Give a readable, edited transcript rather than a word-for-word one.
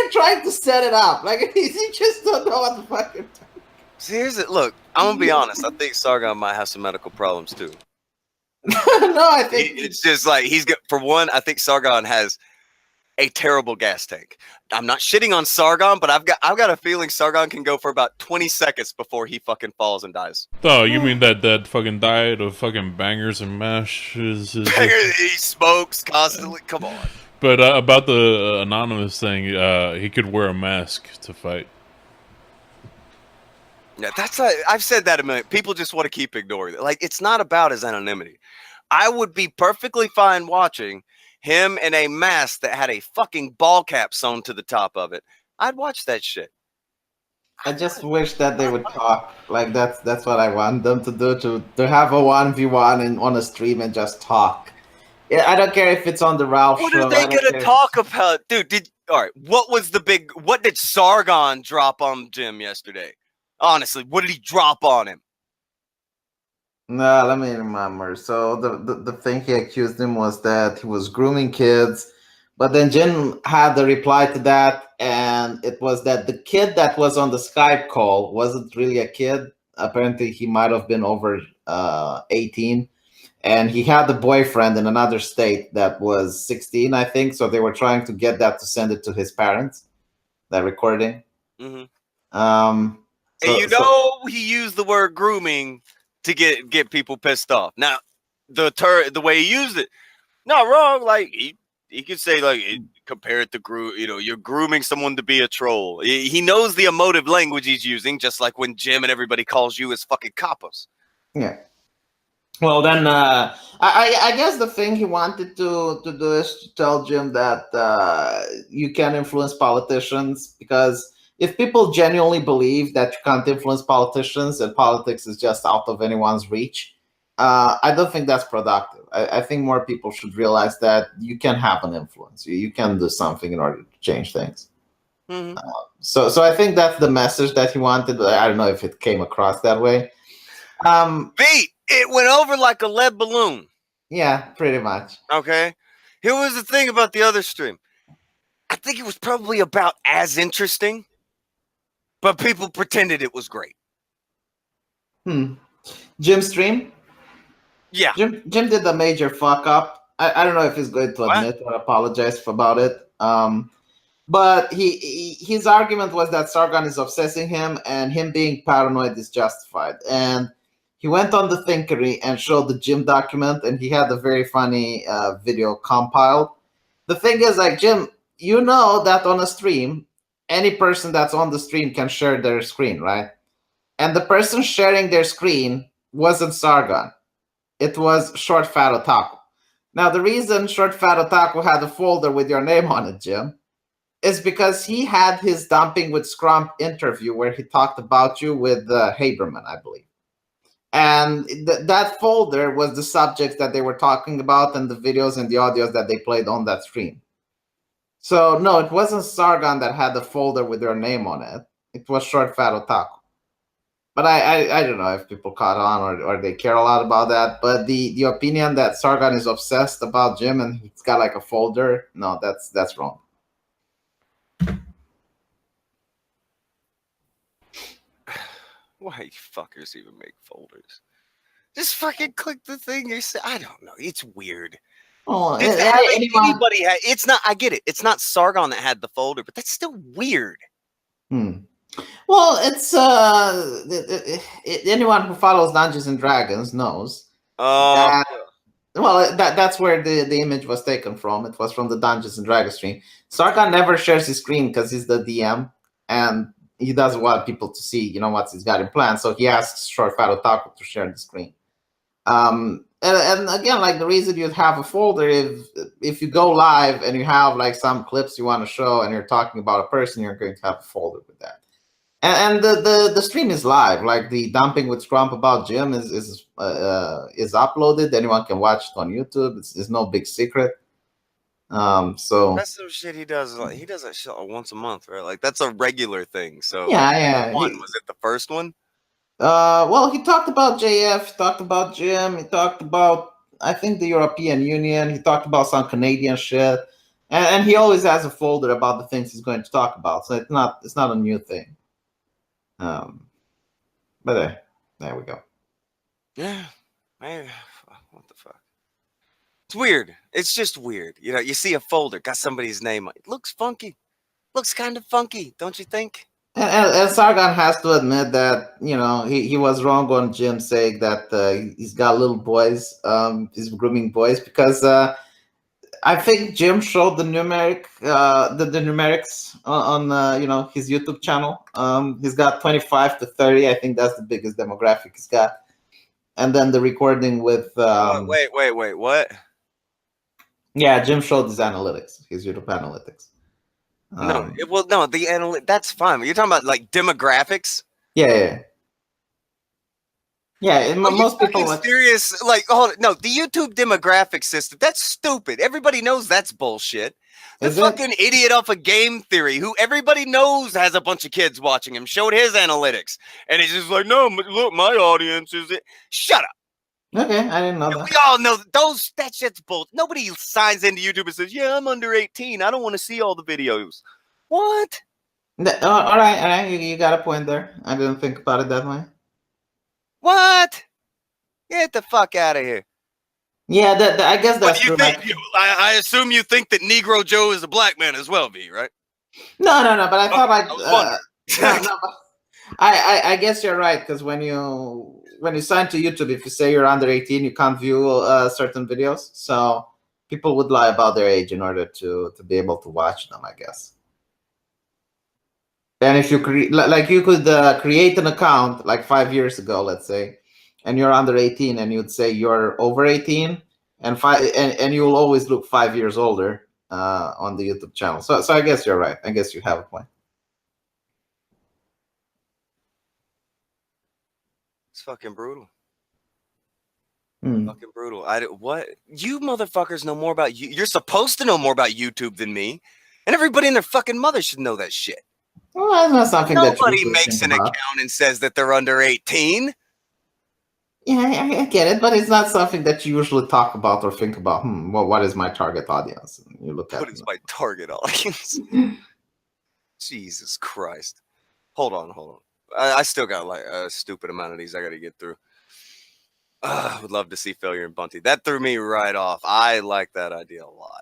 they're trying to set it up. Like you just don't know what the fuck you're doing. See, here's it. Look, I'm gonna be honest. I think Sargon might have some medical problems too. No, I think It's just like he's got. For one, I think Sargon has a terrible gas tank. I'm not shitting on Sargon, but I've got a feeling Sargon can go for about 20 seconds before he fucking falls and dies. Oh, you mean that fucking diet of fucking bangers and mash is He smokes constantly. Come on. But about the anonymous thing, he could wear a mask to fight. Yeah, I've said that a million. People just want to keep ignoring it. Like, it's not about his anonymity. I would be perfectly fine watching him in a mask that had a fucking ball cap sewn to the top of it. I'd watch that shit. I just wish that they would talk. Like that's what I want them to do, to have a 1v1 and on a stream and just talk. Yeah, I don't care if it's on the Ralph What show. are they gonna talk about? Dude, all right, what did Sargon drop on Jim yesterday? Honestly, what did he drop on him? No, let me remember. So the thing he accused him was that he was grooming kids. But then Jim had the reply to that, and it was that the kid that was on the Skype call wasn't really a kid. Apparently, he might have been over 18, and he had a boyfriend in another state that was 16, I think. So they were trying to get that to send it to his parents, that recording. Mm-hmm. And He used the word grooming to get people pissed off. Now, the way he used it, not wrong. Like he could say, like, compare it to you're grooming someone to be a troll. He knows the emotive language he's using, just like when Jim and everybody calls you as fucking coppers. Yeah. Well, then I guess the thing he wanted to do is to tell Jim that you can influence politicians, because if people genuinely believe that you can't influence politicians and politics is just out of anyone's reach, I don't think that's productive. I think more people should realize that you can have an influence. You can do something in order to change things. Mm-hmm. So I think that's the message that he wanted. I don't know if it came across that way. It went over like a lead balloon. Yeah, pretty much. Okay. Here was the thing about the other stream. I think it was probably about as interesting, but people pretended it was great. Jim's stream? Yeah. Jim did a major fuck up. I don't know if he's going to admit or apologize about it. But his argument was that Sargon is obsessing him, and him being paranoid is justified. And he went on the Thinkery and showed the Jim document, and he had a very funny video compiled. The thing is, like, Jim, you know that on a stream, any person that's on the stream can share their screen, right? And the person sharing their screen wasn't Sargon. It was Short Fat Otaku. Now, the reason Short Fat Otaku had a folder with your name on it, Jim, is because he had his Dumping with Scrump interview where he talked about you with Haberman, I believe. And that folder was the subjects that they were talking about and the videos and the audios that they played on that stream. So, no, it wasn't Sargon that had the folder with your name on it. It was Short Fat Otaku. But I don't know if people caught on or they care a lot about that. But the opinion that Sargon is obsessed about Jim and he's got like a folder, no, that's wrong. Why fuckers even make folders? Just fucking click the thing you say. I don't know. It's weird. Oh, anybody had? It's not. I get it. It's not Sargon that had the folder, but that's still weird. Well, it's anyone who follows Dungeons and Dragons knows. That's where the image was taken from. It was from the Dungeons and Dragons stream. Sargon never shares his screen because he's the DM and he doesn't want people to see, what he's got in plan. So he asks Short Fat Otaku to share the screen. And again, like the reason you'd have a folder if you go live and you have like some clips you want to show and you're talking about a person, you're going to have a folder with that. And the stream is live. Like the Dumping with Scrump about Jim is uploaded. Anyone can watch it on YouTube. It's no big secret. So that's some shit he does. Like, he does that shit once a month, right? Like that's a regular thing. So yeah. Was it the first one? Well, he talked about JF. He talked about Jim. He talked about I think the European Union. He talked about some Canadian shit. and he always has a folder about the things he's going to talk about. So it's not a new thing. But there we go. Yeah, man, what the fuck? It's weird. It's just weird. You know, you see a folder, got somebody's name on it. Looks funky. Looks kind of funky, don't you think? And Sargon has to admit that, you know, he was wrong on Jim saying that he's got little boys, he's grooming boys, because I think Jim showed the numerics on you know, his YouTube channel. He's got 25 to 30. I think that's the biggest demographic he's got. And then the recording with Wait, what? yeah, Jim showed his analytics, his YouTube analytics. No, the that's fine. You're talking about like demographics. Yeah. And most people like serious. Like, hold on, no, the YouTube demographic system. That's stupid. Everybody knows that's bullshit. The fucking idiot off of Game Theory, who everybody knows has a bunch of kids watching him, showed his analytics, and he's just like, no, look, my audience is it. Shut up. Okay, I didn't know that. We all know that shit's bull. Nobody signs into YouTube and says, yeah, I'm under 18. I don't want to see all the videos. What? All right. You got a point there. I didn't think about it that way. What? Get the fuck out of here. Yeah, I guess that's true. I assume you think that Negro Joe is a black man as well, V, right? No, but I thought I guess you're right, because when you sign to YouTube, if you say you're under 18, you can't view certain videos. So people would lie about their age in order to be able to watch them, I guess. And if you you could create an account like 5 years ago, let's say, and you're under 18, and you'd say you're over 18, and you will always look 5 years older on the YouTube channel. So I guess you're right. I guess you have a point. It's fucking brutal. Hmm. Fucking brutal. What? You motherfuckers know more about you. You're supposed to know more about YouTube than me, and everybody and their fucking mother should know that shit. Well, that's not something Nobody makes an account and says that they're under 18. Yeah, I get it, but it's not something that you usually talk about or think about. Well, what is my target audience? And you look at what is my target audience? Jesus Christ! Hold on. I still got like a stupid amount of these I got to get through. I would love to see Failure and Bunty. That threw me right off. I like that idea a lot.